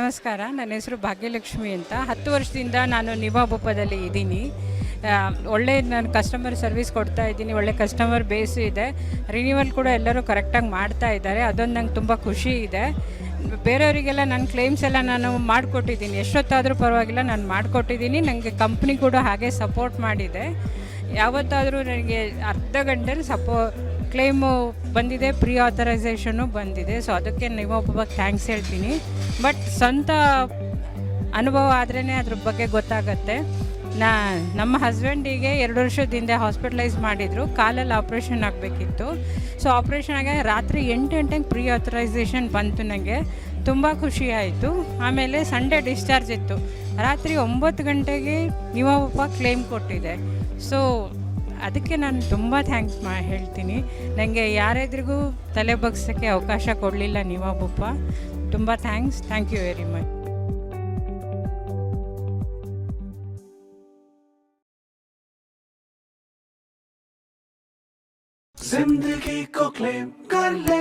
ನಮಸ್ಕಾರ. ನನ್ನ ಹೆಸರು ಭಾಗ್ಯಲಕ್ಷ್ಮಿ ಅಂತ. 10 ವರ್ಷದಿಂದ ನಾನು ನಿವಾಬುಪ್ಪದಲ್ಲಿ ಇದ್ದೀನಿ. ಒಳ್ಳೆ ನಾನು ಕಸ್ಟಮರ್ ಸರ್ವಿಸ್ ಕೊಡ್ತಾ ಇದ್ದೀನಿ. ಒಳ್ಳೆ ಕಸ್ಟಮರ್ ಬೇಸು ಇದೆ. ರಿನ್ಯೂವಲ್ ಕೂಡ ಎಲ್ಲರೂ ಕರೆಕ್ಟಾಗಿ ಮಾಡ್ತಾ ಇದ್ದಾರೆ. ಅದೊಂದು ನಂಗೆ ತುಂಬ ಖುಷಿ ಇದೆ. ಬೇರೆಯವರಿಗೆಲ್ಲ ನನ್ನ ಕ್ಲೇಮ್ಸ್ ಎಲ್ಲ ನಾನು ಮಾಡಿಕೊಟ್ಟಿದ್ದೀನಿ. ಎಷ್ಟೊತ್ತಾದರೂ ಪರವಾಗಿಲ್ಲ ನಾನು ಮಾಡಿಕೊಟ್ಟಿದ್ದೀನಿ. ನನಗೆ ಕಂಪ್ನಿ ಕೂಡ ಹಾಗೆ ಸಪೋರ್ಟ್ ಮಾಡಿದೆ. ಯಾವತ್ತಾದರೂ ನನಗೆ ಅರ್ಧ ಗಂಟೆಲಿ ಕ್ಲೇಮು ಬಂದಿದೆ, ಪ್ರೀ ಆಥರೈಸೇಷನ್ನು ಬಂದಿದೆ. ಸೊ ಅದಕ್ಕೆ ನಿವಾಬುಬ್ಬ ಥ್ಯಾಂಕ್ಸ್ ಹೇಳ್ತೀನಿ. ಬಟ್ ಸ್ವಂತ ಅನುಭವ ಆದ್ರೇ ಅದ್ರ ಬಗ್ಗೆ ಗೊತ್ತಾಗತ್ತೆ. ನಮ್ಮ ಹಸ್ಬೆಂಡಿಗೆ 2 ವರ್ಷದ ಹಾಸ್ಪಿಟಲೈಸ್ ಮಾಡಿದರು. ಕಾಲಲ್ಲಿ ಆಪ್ರೇಷನ್ ಆಗಬೇಕಿತ್ತು. ಸೊ ಆಪ್ರೇಷನ್ ಆಗಿ ರಾತ್ರಿ 8 ಗಂಟೆಗೆ ಪ್ರೀ ಆಥರೈಸೇಷನ್ ಬಂತು. ನನಗೆ ತುಂಬ ಖುಷಿ ಆಯಿತು. ಆಮೇಲೆ ಸಂಡೇ ಡಿಸ್ಚಾರ್ಜ್ ಇತ್ತು. ರಾತ್ರಿ 9 ಗಂಟೆಗೆ ನಿವಾಬುಬ್ಬ ಕ್ಲೇಮ್ ಕೊಟ್ಟಿದೆ. ಸೊ ಅದಕ್ಕೆ ನಾನು ತುಂಬ ಥ್ಯಾಂಕ್ಸ್ ಹೇಳ್ತೀನಿ. ನನಗೆ ಯಾರೆದ್ರಿಗೂ ತಲೆ ಬಗ್ಸೋಕ್ಕೆ ಅವಕಾಶ ಕೊಡಲಿಲ್ಲ ನಿವಾಬುಬ್ಬ. ತುಂಬ ಥ್ಯಾಂಕ್ ಯು ವೆರಿ ಮಚ್. जिंदगी को क्लेम कर ले।